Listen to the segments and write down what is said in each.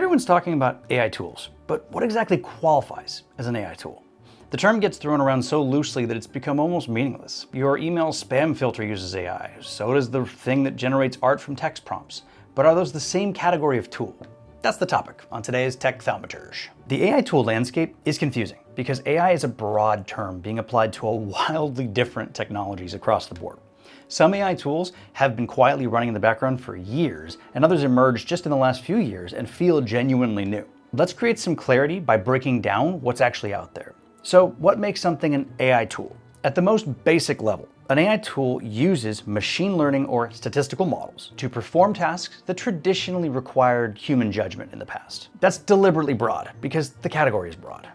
Everyone's talking about AI tools, but what exactly qualifies as an AI tool? The term gets thrown around so loosely that it's become almost meaningless. Your email spam filter uses AI, so does the thing that generates art from text prompts. But are those the same category of tool? That's the topic on today's Tech Thaumaturge. The AI tool landscape is confusing because AI is a broad term being applied to a wildly different technologies across the board. Some AI tools have been quietly running in the background for years, and others emerged just in the last few years and feel genuinely new. Let's create some clarity by breaking down what's actually out there. So what makes something an AI tool? At the most basic level, an AI tool uses machine learning or statistical models to perform tasks that traditionally required human judgment in the past. That's deliberately broad because the category is broad.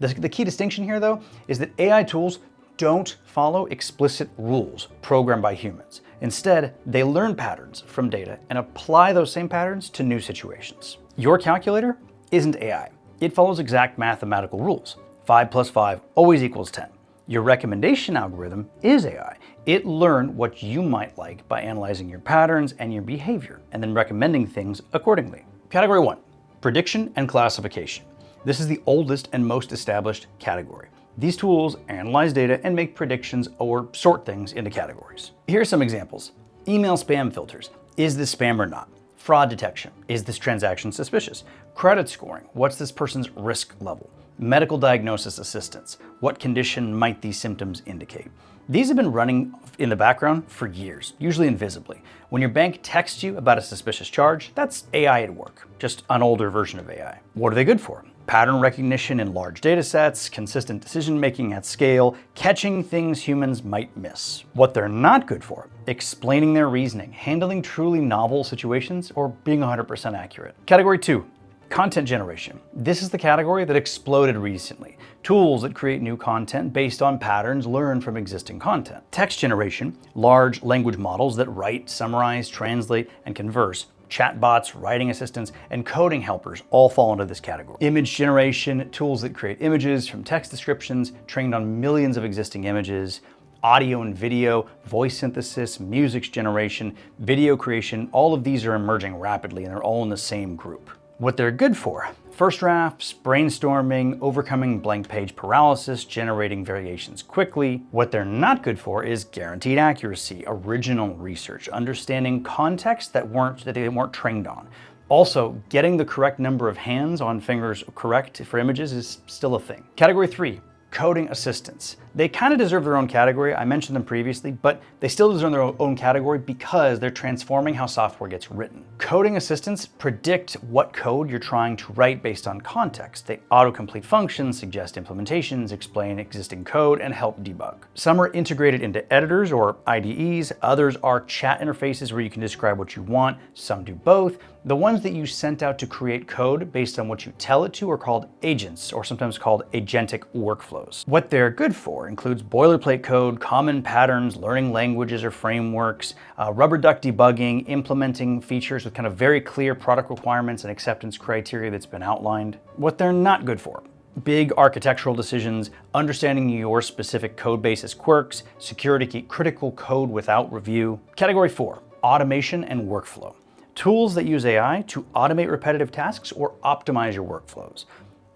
The key distinction here, though, is that AI tools don't follow explicit rules programmed by humans. Instead, they learn patterns from data and apply those same patterns to new situations. Your calculator isn't AI. It follows exact mathematical rules. 5 plus 5 always equals 10. Your recommendation algorithm is AI. It learned what you might like by analyzing your patterns and your behavior, and then recommending things accordingly. Category 1, prediction and classification. This is the oldest and most established category. These tools analyze data and make predictions or sort things into categories. Here are some examples. Email spam filters. Is this spam or not? Fraud detection. Is this transaction suspicious? Credit scoring. What's this person's risk level? Medical diagnosis assistance. What condition might these symptoms indicate? These have been running in the background for years, usually invisibly. When your bank texts you about a suspicious charge, that's AI at work, just an older version of AI. What are they good for? Pattern recognition in large data sets, consistent decision-making at scale, catching things humans might miss. What they're not good for, explaining their reasoning, handling truly novel situations, or being 100% accurate. Category 2, content generation. This is the category that exploded recently. Tools that create new content based on patterns learned from existing content. Text generation, large language models that write, summarize, translate, and converse. Chatbots, writing assistants, and coding helpers all fall into this category. Image generation, tools that create images from text descriptions trained on millions of existing images. Audio and video, voice synthesis, music generation, video creation, all of these are emerging rapidly and they're all in the same group. What they're good for: first drafts, brainstorming, overcoming blank page paralysis, generating variations quickly. What they're not good for is guaranteed accuracy, original research, understanding context that they weren't trained on. Also, getting the correct number of hands on fingers correct for images is still a thing. Category 3, coding assistants. They kind of deserve their own category. I mentioned them previously, but they still deserve their own category because they're transforming how software gets written. Coding assistants predict what code you're trying to write based on context. They autocomplete functions, suggest implementations, explain existing code, and help debug. Some are integrated into editors or IDEs. Others are chat interfaces where you can describe what you want. Some do both. The ones that you sent out to create code based on what you tell it to are called agents, or sometimes called agentic workflows. What they're good for includes boilerplate code, common patterns, learning languages or frameworks, rubber duck debugging, implementing features with kind of very clear product requirements and acceptance criteria that's been outlined. What they're not good for: big architectural decisions, understanding your specific code base's quirks, security keep critical code without review. Category 4, automation and workflow. Tools that use AI to automate repetitive tasks or optimize your workflows.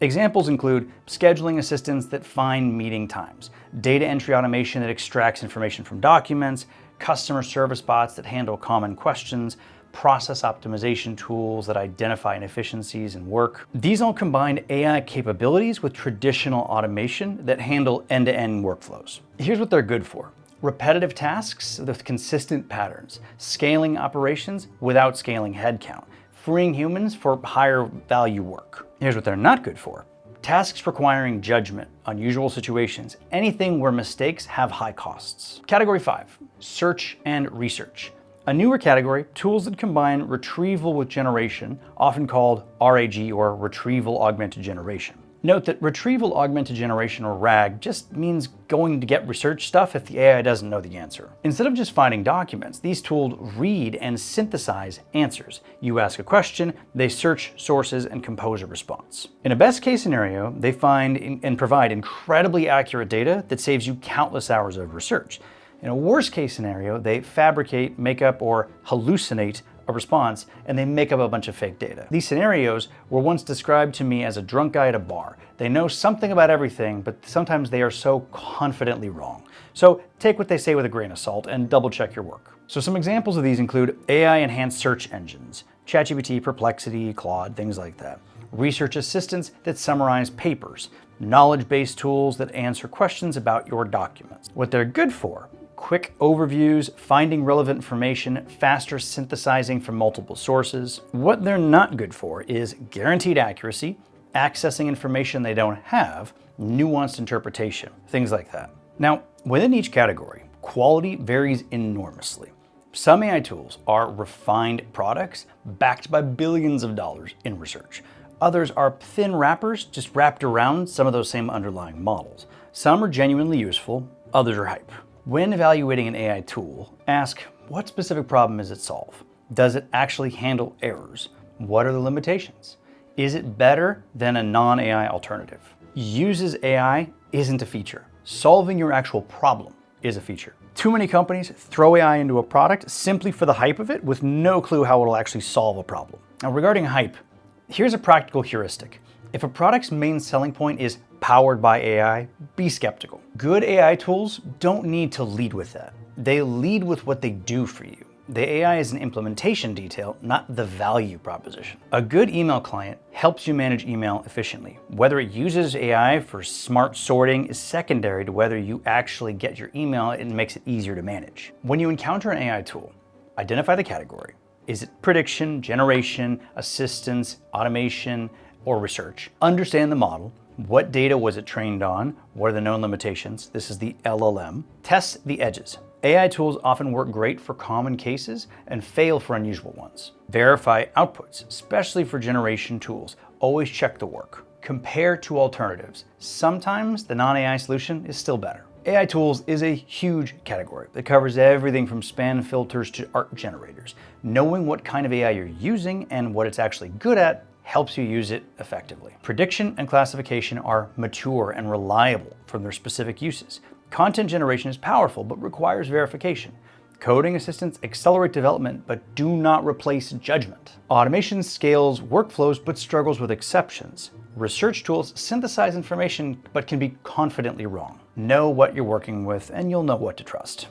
Examples include scheduling assistants that find meeting times, data entry automation that extracts information from documents, customer service bots that handle common questions, process optimization tools that identify inefficiencies in work. These all combine AI capabilities with traditional automation that handle end-to-end workflows. Here's what they're good for: repetitive tasks with consistent patterns, scaling operations without scaling headcount, freeing humans for higher value work. Here's what they're not good for: tasks requiring judgment, unusual situations, anything where mistakes have high costs. Category 5, search and research. A newer category, tools that combine retrieval with generation, often called RAG or retrieval augmented generation. Note that retrieval augmented generation, or RAG, just means going to get research stuff if the AI doesn't know the answer. Instead of just finding documents, these tools read and synthesize answers. You ask a question, they search sources and compose a response. In a best case scenario, they find and provide incredibly accurate data that saves you countless hours of research. In a worst case scenario, they fabricate, make up, or hallucinate a response and they make up a bunch of fake data. These scenarios were once described to me as a drunk guy at a bar. They know something about everything, but sometimes they are so confidently wrong. So take what they say with a grain of salt and double check your work. So some examples of these include AI-enhanced search engines, ChatGPT, Perplexity, Claude, things like that. Research assistants that summarize papers, knowledge-based tools that answer questions about your documents. What they're good for: quick overviews, finding relevant information, faster synthesizing from multiple sources. What they're not good for is guaranteed accuracy, accessing information they don't have, nuanced interpretation, things like that. Now, within each category, quality varies enormously. Some AI tools are refined products backed by billions of dollars in research. Others are thin wrappers just wrapped around some of those same underlying models. Some are genuinely useful, others are hype. When evaluating an AI tool, ask, what specific problem does it solve? Does it actually handle errors? What are the limitations? Is it better than a non-AI alternative? Uses AI isn't a feature. Solving your actual problem is a feature. Too many companies throw AI into a product simply for the hype of it with no clue how it'll actually solve a problem. Now, regarding hype, here's a practical heuristic. If a product's main selling point is powered by AI, be skeptical. Good AI tools don't need to lead with that. They lead with what they do for you. The AI is an implementation detail, not the value proposition. A good email client helps you manage email efficiently. Whether it uses AI for smart sorting is secondary to whether you actually get your email and makes it easier to manage. When you encounter an AI tool, identify the category. Is it prediction, generation, assistance, automation, or research? Understand the model. What data was it trained on? What are the known limitations? This is the LLM. Test the edges. AI tools often work great for common cases and fail for unusual ones. Verify outputs, especially for generation tools. Always check the work. Compare to alternatives. Sometimes the non-AI solution is still better. AI tools is a huge category that covers everything from spam filters to art generators. Knowing what kind of AI you're using and what it's actually good at helps you use it effectively. Prediction and classification are mature and reliable from their specific uses. Content generation is powerful but requires verification. Coding assistants accelerate development but do not replace judgment. Automation scales workflows but struggles with exceptions. Research tools synthesize information but can be confidently wrong. Know what you're working with and you'll know what to trust.